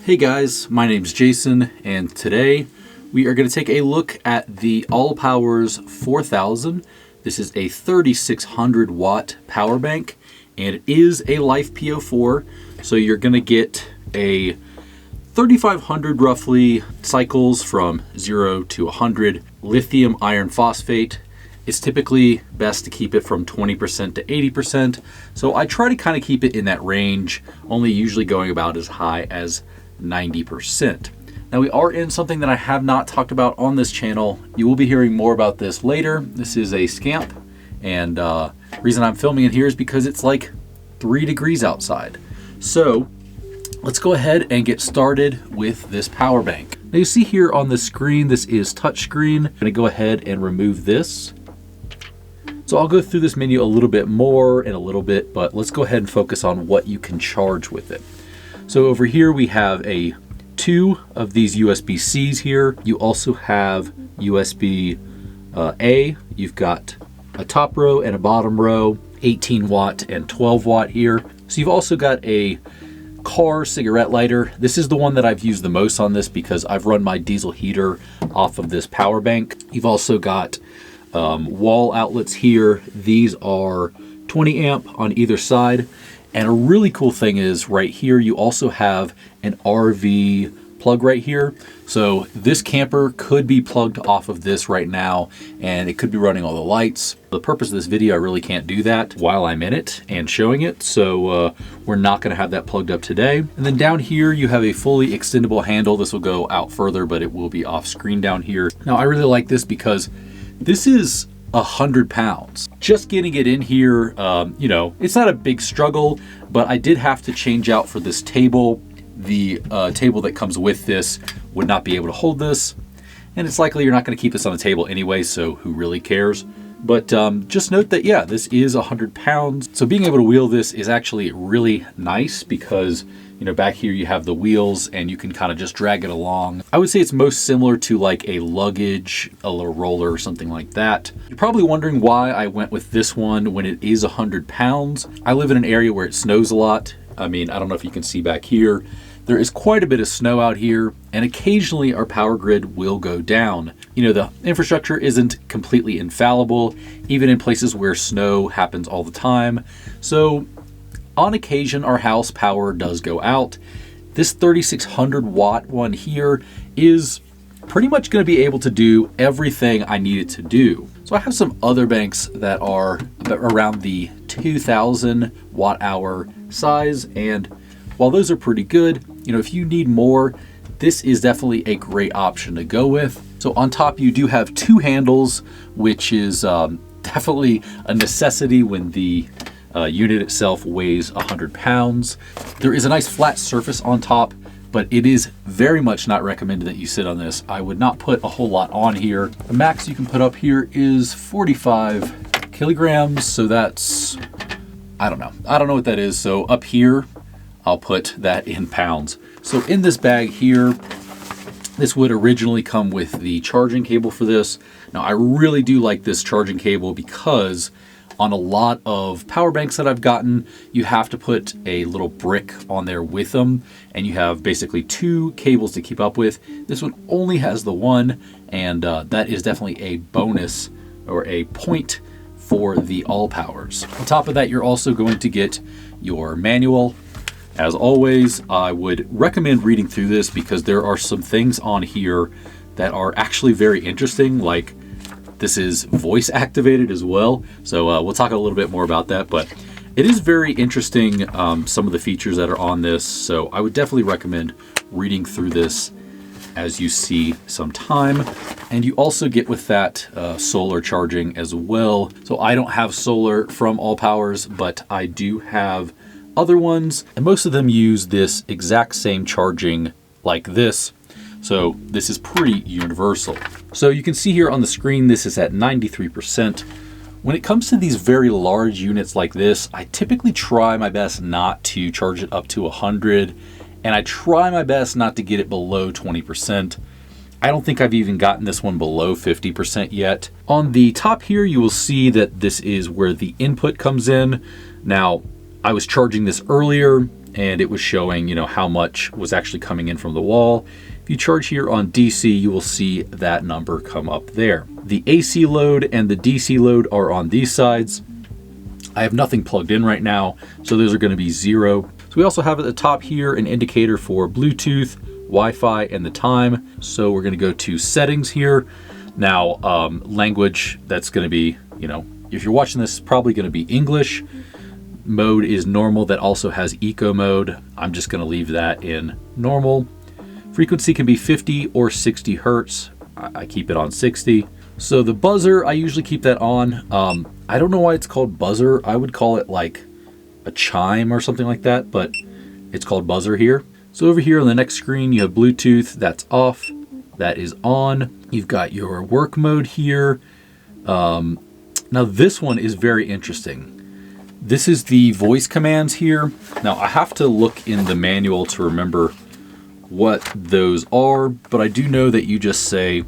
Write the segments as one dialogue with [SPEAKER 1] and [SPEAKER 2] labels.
[SPEAKER 1] Hey guys, my name's Jason, and today we are going to take a look at the AllPowers 4000. This is a 3600 watt power bank, and it is a Life PO4, so you're going to get a 3500 roughly cycles from 0 to 100 lithium iron phosphate. It's typically best to keep it from 20% to 80%, so I try to kind of keep it in that range, only usually going about as high as 90%. Now we are in something that I have not talked about on this channel. You will be hearing more about this later. This is a scamp, and the reason I'm filming it here is because it's like 3 degrees outside. So let's go ahead and get started with this power bank. Now you see here on the screen, this is touchscreen. I'm gonna go ahead and remove this. So I'll go through this menu a little bit more in a little bit, but let's go ahead and focus on what you can charge with it. So over here we have two of these USB-Cs here. You also have USB-A. You've got a top row and a bottom row, 18 watt and 12 watt here. So you've also got a car cigarette lighter. This is the one that I've used the most on this because I've run my diesel heater off of this power bank. You've also got wall outlets here. These are 20 amp on either side. And a really cool thing is right here, you also have an RV plug right here. So this camper could be plugged off of this right now, and it could be running all the lights. For the purpose of this video, I really can't do that while I'm in it and showing it. So we're not gonna have that plugged up today. And then down here, you have a fully extendable handle. This will go out further, but it will be off screen down here. Now I really like this because this is 100 pounds. Just getting it in here, you know, it's not a big struggle, but I did have to change out for this table. The table that comes with this would not be able to hold this, and it's likely you're not going to keep this on the table anyway, so who really cares? But just note that, yeah, this is 100 pounds. So being able to wheel this is actually really nice because, you know, back here you have the wheels and you can kind of just drag it along. I would say it's most similar to like a luggage, a little roller or something like that. You're probably wondering why I went with this one when it is 100 pounds. I live in an area where it snows a lot. I mean, I don't know if you can see back here. There is quite a bit of snow out here, and occasionally our power grid will go down. You know, the infrastructure isn't completely infallible, even in places where snow happens all the time. So on occasion, our house power does go out. This 3600 watt one here is pretty much going to be able to do everything I need it to do. So I have some other banks that are around the 2000 watt hour size, and while those are pretty good, you know, if you need more, this is definitely a great option to go with. So on top, you do have 2 handles, which is definitely a necessity when the unit itself weighs 100 pounds. There is a nice flat surface on top, but it is very much not recommended that you sit on this. I would not put a whole lot on here. The max you can put up here is 45 kilograms. So that's, I don't know what that is. So up here, I'll put that in pounds. So in this bag here, this would originally come with the charging cable for this. Now I really do like this charging cable because on a lot of power banks that I've gotten, you have to put a little brick on there with them, and you have basically 2 cables to keep up with. This one only has the one, and that is definitely a bonus or a point for the AllPowers. On top of that, you're also going to get your manual. As always, I would recommend reading through this because there are some things on here that are actually very interesting, like this is voice activated as well. So we'll talk a little bit more about that, but it is very interesting, some of the features that are on this. So I would definitely recommend reading through this as you see some time. And you also get with that solar charging as well. So I don't have solar from AllPowers, but I do have other ones, and most of them use this exact same charging like this. So this is pretty universal. So you can see here on the screen, this is at 93%. When it comes to these very large units like this, I typically try my best not to charge it up to 100, and I try my best not to get it below 20%. I don't think I've even gotten this one below 50% yet. On the top here, you will see that this is where the input comes in. Now, I was charging this earlier and it was showing, how much was actually coming in from the wall. If you charge here on DC, you will see that number come up there. The AC load and the DC load are on these sides. I have nothing plugged in right now, so those are going to be 0. So we also have at the top here an indicator for Bluetooth, Wi-Fi, and the time. So we're going to go to settings here. Now, language, that's going to be, if you're watching this, it's probably going to be English. Mode is normal. That also has eco mode. I'm just going to leave that in normal. Frequency can be 50 or 60 hertz. I keep it on 60. So the buzzer, I usually keep that on. I don't know why it's called buzzer. I would call it like a chime or something like that, but it's called buzzer here. So over here on the next screen, you have Bluetooth. That's off. That is on. You've got your work mode here. Now this one is very interesting. This is the voice commands here. Now I have to look in the manual to remember what those are, but I do know that you just say,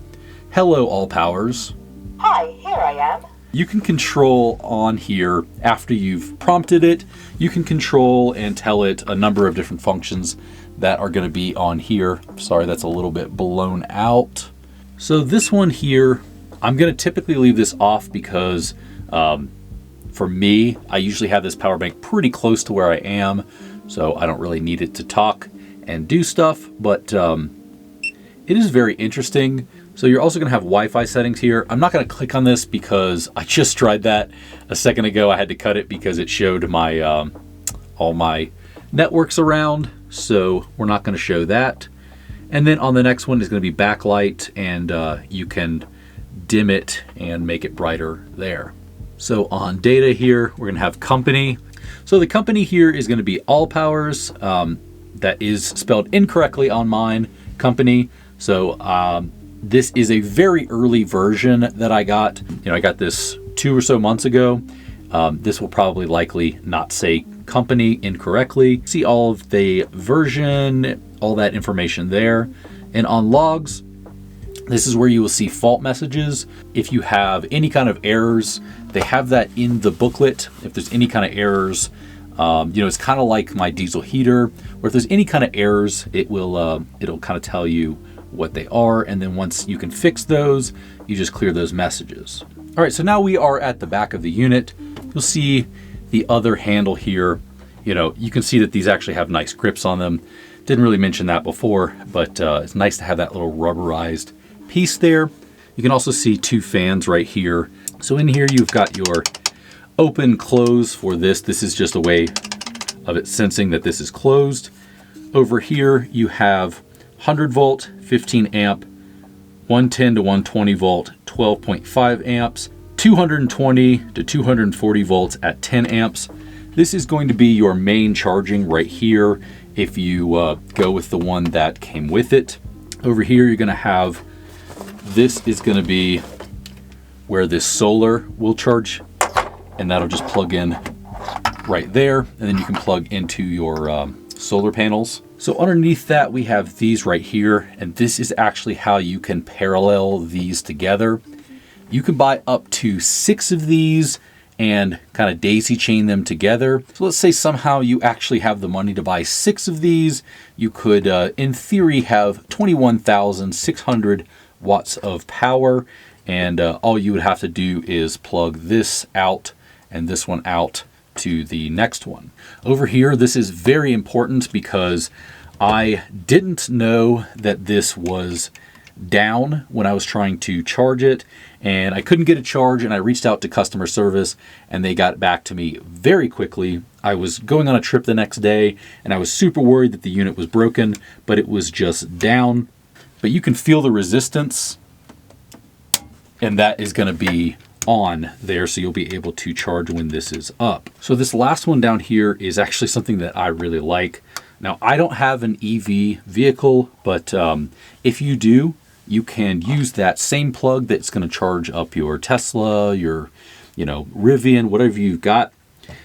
[SPEAKER 1] "Hello, AllPowers."
[SPEAKER 2] Hi, here I am.
[SPEAKER 1] You can control on here, after you've prompted it, you can control and tell it a number of different functions that are going to be on here. Sorry, that's a little bit blown out. So this one here, I'm going to typically leave this off because for me, I usually have this power bank pretty close to where I am, so I don't really need it to talk and do stuff, but it is very interesting. So you're also going to have Wi-Fi settings here. I'm not going to click on this because I just tried that a second ago. I had to cut it because it showed my all my networks around, so we're not going to show that. And then on the next one is going to be backlight, and you can dim it and make it brighter there. So on data here, we're going to have company. So the company here is going to be AllPowers. That is spelled incorrectly on mine, company. So this is a very early version that I got. I got this 2 or so months ago. This will probably likely not say company incorrectly. See all of the version, all that information there. And on logs, this is where you will see fault messages. If you have any kind of errors, they have that in the booklet. If there's any kind of errors, it's kind of like my diesel heater, where if there's any kind of errors, it'll kind of tell you what they are. And then once you can fix those, you just clear those messages. All right, so now we are at the back of the unit. You'll see the other handle here. You can see that these actually have nice grips on them. Didn't really mention that before, but it's nice to have that little rubberized piece there. You can also see 2 fans right here. So in here, you've got your open close for this. This is just a way of it sensing that this is closed. Over here, you have 100 volt, 15 amp, 110 to 120 volt, 12.5 amps, 220 to 240 volts at 10 amps. This is going to be your main charging right here if you go with the one that came with it. Over here, you're going to have, this is going to be where this solar will charge, and that'll just plug in right there, and then you can plug into your solar panels. So underneath that, we have these right here, and this is actually how you can parallel these together. You can buy up to 6 of these and kind of daisy chain them together. So let's say somehow you actually have the money to buy 6 of these. You could, in theory, have 21,600 watts of power, and all you would have to do is plug this out and this one out to the next one. Over here, this is very important because I didn't know that this was down when I was trying to charge it, and I couldn't get a charge, and I reached out to customer service and they got back to me very quickly. I was going on a trip the next day and I was super worried that the unit was broken, but it was just down. But you can feel the resistance, and that is going to be on there, so you'll be able to charge when this is up. So this last one down here is actually something that I really like. Now, I don't have an EV vehicle, but if you do, you can use that same plug that's going to charge up your Tesla, your Rivian, whatever you've got.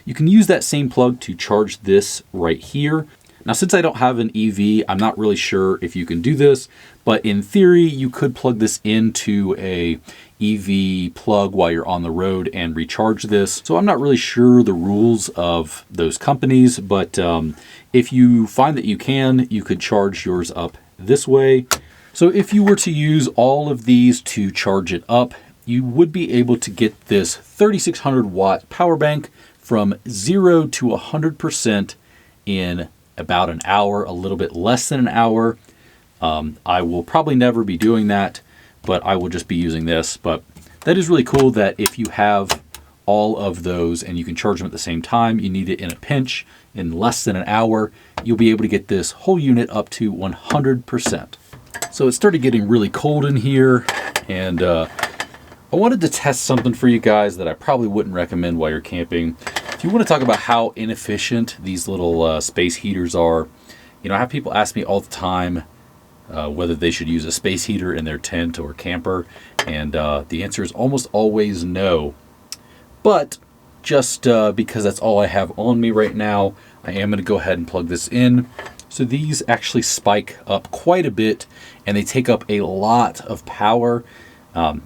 [SPEAKER 1] You can use that same plug to charge this right here. Now, since I don't have an EV, I'm not really sure if you can do this, but in theory, you could plug this into a EV plug while you're on the road and recharge this. So I'm not really sure the rules of those companies, but if you find that you can, you could charge yours up this way. So if you were to use all of these to charge it up, you would be able to get this 3600 watt power bank from 0 to 100% in about an hour, a little bit less than an hour. I will probably never be doing that, but I will just be using this. But that is really cool that if you have all of those and you can charge them at the same time, you need it in a pinch in less than an hour, you'll be able to get this whole unit up to 100%. So it started getting really cold in here, and I wanted to test something for you guys that I probably wouldn't recommend while you're camping. If you want to talk about how inefficient these little space heaters are, you know, I have people ask me all the time whether they should use a space heater in their tent or camper, and the answer is almost always no. But just because that's all I have on me right now, I am going to go ahead and plug this in. So these actually spike up quite a bit, and they take up a lot of power.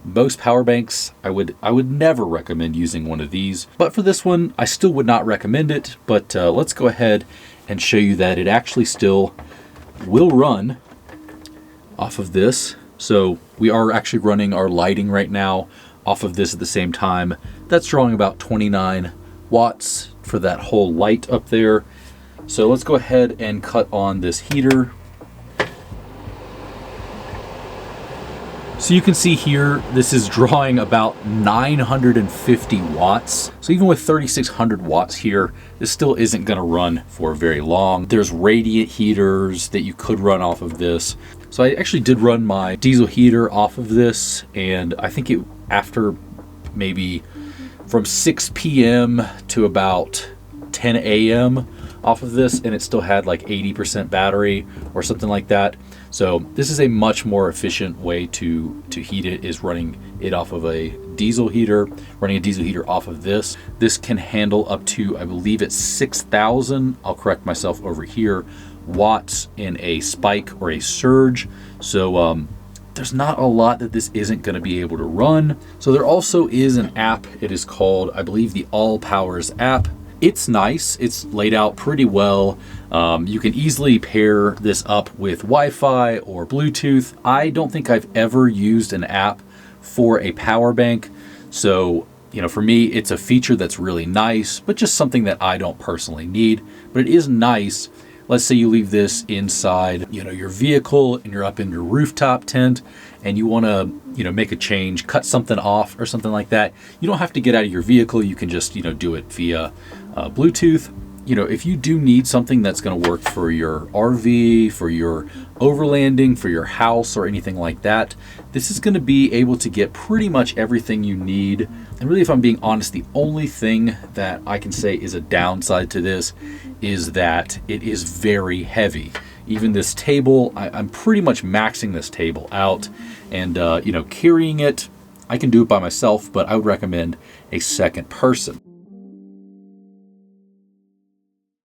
[SPEAKER 1] Most power banks, I would never recommend using one of these, but for this one, I still would not recommend it. But let's go ahead and show you that it actually still will run off of this. So we are actually running our lighting right now off of this at the same time. That's drawing about 29 watts for that whole light up there. So let's go ahead and cut on this heater. So you can see here, this is drawing about 950 watts. So even with 3600 watts here, this still isn't gonna run for very long. There's radiant heaters that you could run off of this. So I actually did run my diesel heater off of this, and I think it, after maybe from 6 p.m. to about 10 a.m. off of this, and it still had like 80% battery or something like that. So this is a much more efficient way to heat it, is running it off of a diesel heater, running a diesel heater off of this. This can handle up to, I believe it's 6,000, I'll correct myself over here, watts in a spike or a surge. So there's not a lot that this isn't going to be able to run. So there also is an app. It is called, I believe, the AllPowers app. It's nice. It's laid out pretty well. You can easily pair this up with Wi-Fi or Bluetooth. I don't think I've ever used an app for a power bank. So, you know, for me, it's a feature that's really nice, but just something that I don't personally need. But it is nice. Let's say you leave this inside, you know, your vehicle, and you're up in your rooftop tent, and you want to, you know, make a change, cut something off or something like that. You don't have to get out of your vehicle. You can just, you know, do it via Bluetooth. You know, if you do need something that's going to work for your RV, for your overlanding, for your house, or anything like that, this is going to be able to get pretty much everything you need. And really, if I'm being honest, the only thing that I can say is a downside to this is that it is very heavy. Even this table, I'm pretty much maxing this table out, and you know, carrying it, I can do it by myself, but I would recommend a second person.